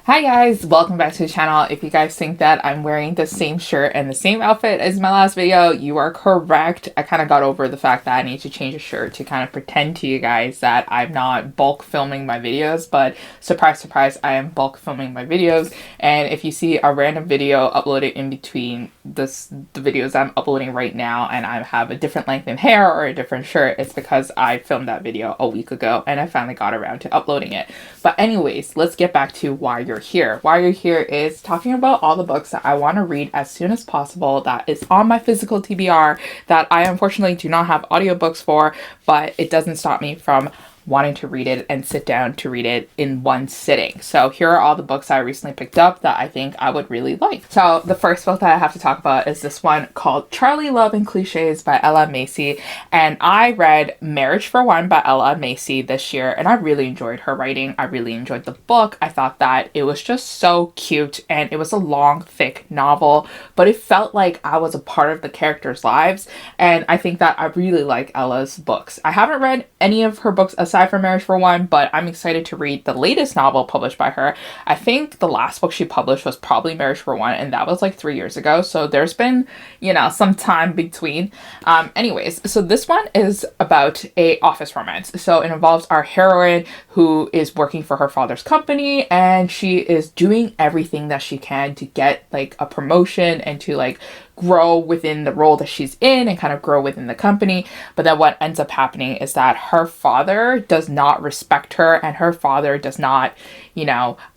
Hi guys, welcome back to the channel. If you guys think that I'm wearing the same shirt and the same outfit as my last video, you are correct. I kind of got over the fact that I need to change a shirt to kind of pretend to you guys that I'm not bulk filming my videos, but surprise, surprise, I am bulk filming my videos. And if you see a random video uploaded in between the videos I'm uploading right now and I have a different length in hair or a different shirt, it's because I filmed that video a week ago and I finally got around to uploading it. But anyways, let's get back to why you're here. Why you're here is talking about all the books that I want to read as soon as possible that is on my physical TBR that I unfortunately do not have audiobooks for, but it doesn't stop me from wanting to read it and sit down to read it in one sitting. So here are all the books I recently picked up that I think I would really like. So the first book that I have to talk about is this one called Charlie, Love, and Cliches by Ella Macy. And I read Marriage for One by Ella Macy this year, and I really enjoyed her writing. I really enjoyed the book. I thought that it was just so cute, and it was a long, thick novel, but it felt like I was a part of the characters' lives, and I think that I really like Ella's books. I haven't read any of her books aside from Marriage for One, but I'm excited to read the latest novel published by her. I think the last book she published was probably Marriage for One, and that was like 3 years ago, so there's been, some time between. Anyways, so this one is about a office romance. So it involves our heroine who is working for her father's company, and she is doing everything that she can to get like a promotion and to like grow within the role that she's in and kind of grow within the company. But then what ends up happening is that her father does not respect her, and her father does not,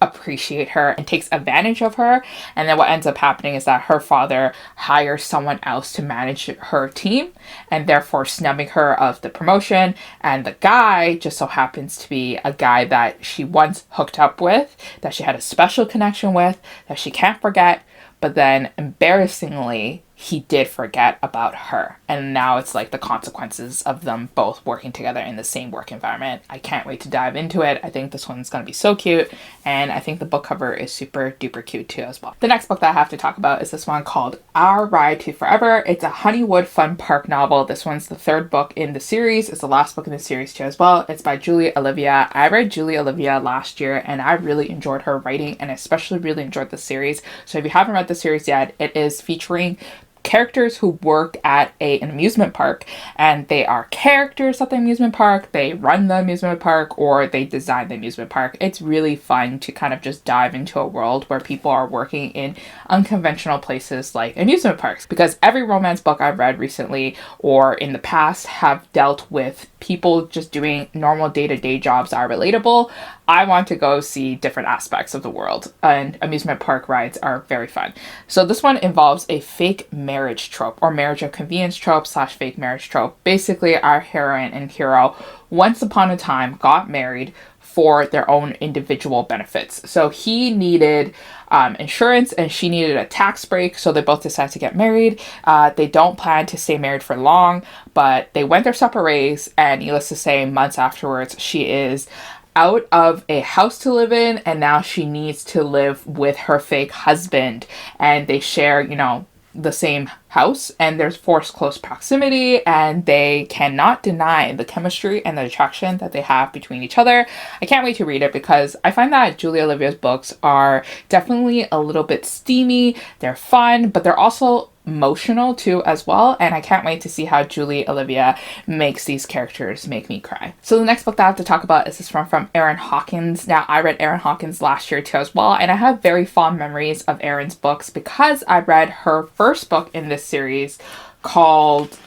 appreciate her and takes advantage of her. And then what ends up happening is that her father hires someone else to manage her team and therefore snubbing her of the promotion. And the guy just so happens to be a guy that she once hooked up with, that she had a special connection with, that she can't forget. But then, embarrassingly, he did forget about her. And now it's like the consequences of them both working together in the same work environment. I can't wait to dive into it. I think this one's going to be so cute. And I think the book cover is super duper cute too as well. The next book that I have to talk about is this one called Our Ride to Forever. It's a Honeywood Fun Park novel. This one's the third book in the series. It's the last book in the series too as well. It's by Julia Olivia. I read Julia Olivia last year and I really enjoyed her writing and especially really enjoyed the series. So if you haven't read the series yet, it is featuring characters who work at an amusement park, and they are characters at the amusement park. They run the amusement park or they design the amusement park. It's really fun to kind of just dive into a world where people are working in unconventional places like amusement parks, because every romance book I've read recently or in the past have dealt with people just doing normal day-to-day jobs that are relatable. I want to go see different aspects of the world, and amusement park rides are very fun. So this one involves a fake marriage trope, or marriage of convenience trope / fake marriage trope. Basically, our heroine and hero once upon a time got married for their own individual benefits. So he needed insurance and she needed a tax break, so they both decided to get married. They don't plan to stay married for long, but they went their separate ways, and needless to say, months afterwards, she is out of a house to live in, and now she needs to live with her fake husband, and they share, the same house, and there's forced close proximity, and they cannot deny the chemistry and the attraction that they have between each other. I can't wait to read it because I find that Julia Olivia's books are definitely a little bit steamy. They're fun, but they're also emotional too as well, and I can't wait to see how Julia Olivia makes these characters make me cry. So the next book that I have to talk about is this one from Erin Hawkins. Now, I read Erin Hawkins last year too as well, and I have very fond memories of Erin's books because I read her first book in this series called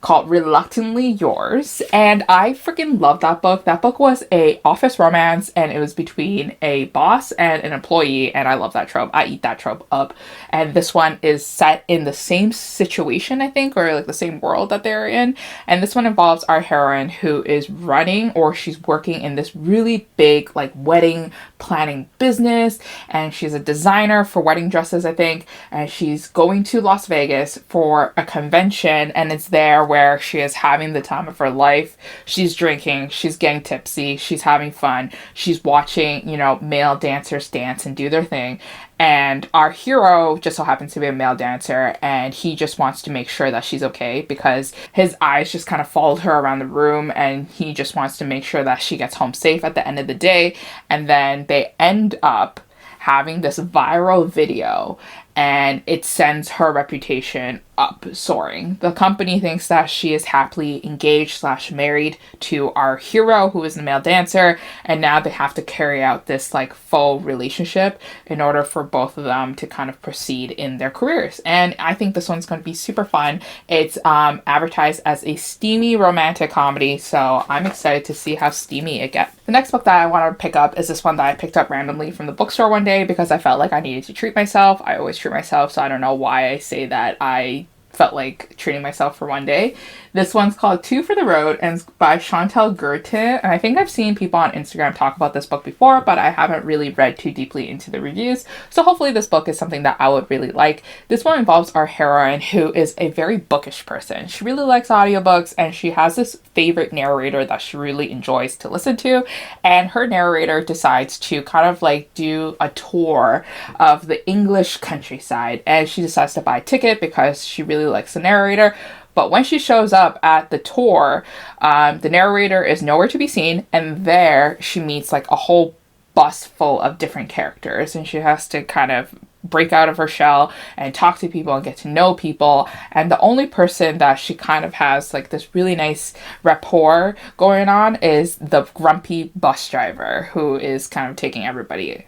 called Reluctantly Yours, and I freaking love that book. That book was a office romance, and it was between a boss and an employee, and I love that trope. I eat that trope up. And this one is set in the same situation, I think, or like the same world that they're in. And this one involves our heroine who is running, or she's working in this really big like wedding planning business, and she's a designer for wedding dresses, I think, and she's going to Las Vegas for a convention, and it's there where she is having the time of her life. She's drinking, she's getting tipsy, she's having fun, she's watching, you know, male dancers dance and do their thing. And our hero just so happens to be a male dancer, and he just wants to make sure that she's okay because his eyes just kind of followed her around the room, and he just wants to make sure that she gets home safe at the end of the day. And then they end up having this viral video, and it sends her reputation up soaring. The company thinks that she is happily engaged / married to our hero, who is the male dancer, and now they have to carry out this like faux relationship in order for both of them to kind of proceed in their careers. And I think this one's going to be super fun. It's advertised as a steamy romantic comedy, so I'm excited to see how steamy it gets. The next book that I want to pick up is this one that I picked up randomly from the bookstore one day because I felt like I needed to treat myself. I always treat myself, so I don't know why I say that I felt like treating myself for one day. This one's called Two for the Road and it's by Chantal Guertin. And I think I've seen people on Instagram talk about this book before, but I haven't really read too deeply into the reviews. So hopefully this book is something that I would really like. This one involves our heroine, who is a very bookish person. She really likes audiobooks, and she has this favorite narrator that she really enjoys to listen to. And her narrator decides to kind of like do a tour of the English countryside. And she decides to buy a ticket because she really likes the narrator. But when she shows up at the tour, the narrator is nowhere to be seen, and there she meets like a whole bus full of different characters, and she has to kind of break out of her shell and talk to people and get to know people. And the only person that she kind of has like this really nice rapport going on is the grumpy bus driver, who is kind of taking everybody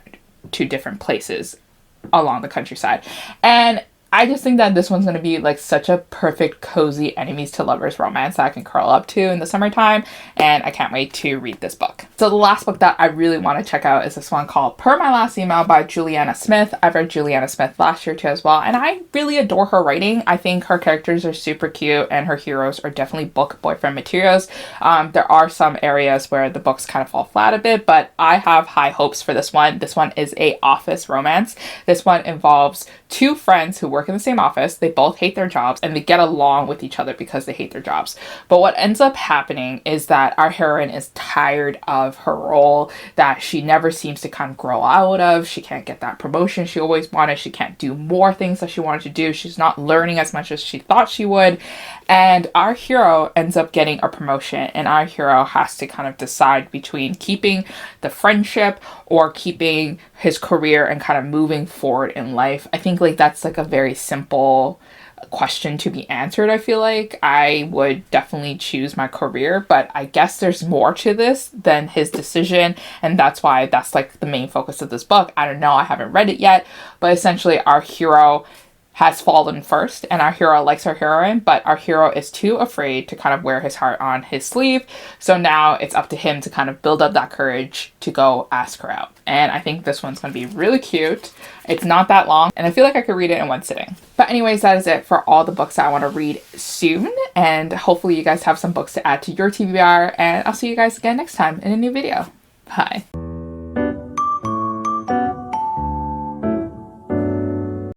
to different places along the countryside. And I just think that this one's going to be like such a perfect, cozy enemies to lovers romance that I can curl up to in the summertime, and I can't wait to read this book. So the last book that I really want to check out is this one called Per My Last Email by Juliana Smith. I've read Juliana Smith last year too as well, and I really adore her writing. I think her characters are super cute, and her heroes are definitely book boyfriend materials. There are some areas where the books kind of fall flat a bit, but I have high hopes for this one. This one is a office romance. This one involves two friends who work in the same office. They both hate their jobs, and they get along with each other because they hate their jobs. But what ends up happening is that our heroine is tired of her role that she never seems to kind of grow out of. She can't get that promotion she always wanted. She can't do more things that she wanted to do. She's not learning as much as she thought she would. And our hero ends up getting a promotion, and our hero has to kind of decide between keeping the friendship or keeping his career and kind of moving forward in life. I think like that's like a very simple question to be answered. I feel like I would definitely choose my career, but I guess there's more to this than his decision, and that's why that's like the main focus of this book. I don't know, I haven't read it yet, but essentially our hero has fallen first, and our hero likes our heroine, but our hero is too afraid to kind of wear his heart on his sleeve. So now it's up to him to kind of build up that courage to go ask her out. And I think this one's going to be really cute. It's not that long, and I feel like I could read it in one sitting. But anyways, that is it for all the books that I want to read soon. And hopefully you guys have some books to add to your TBR, and I'll see you guys again next time in a new video. Bye.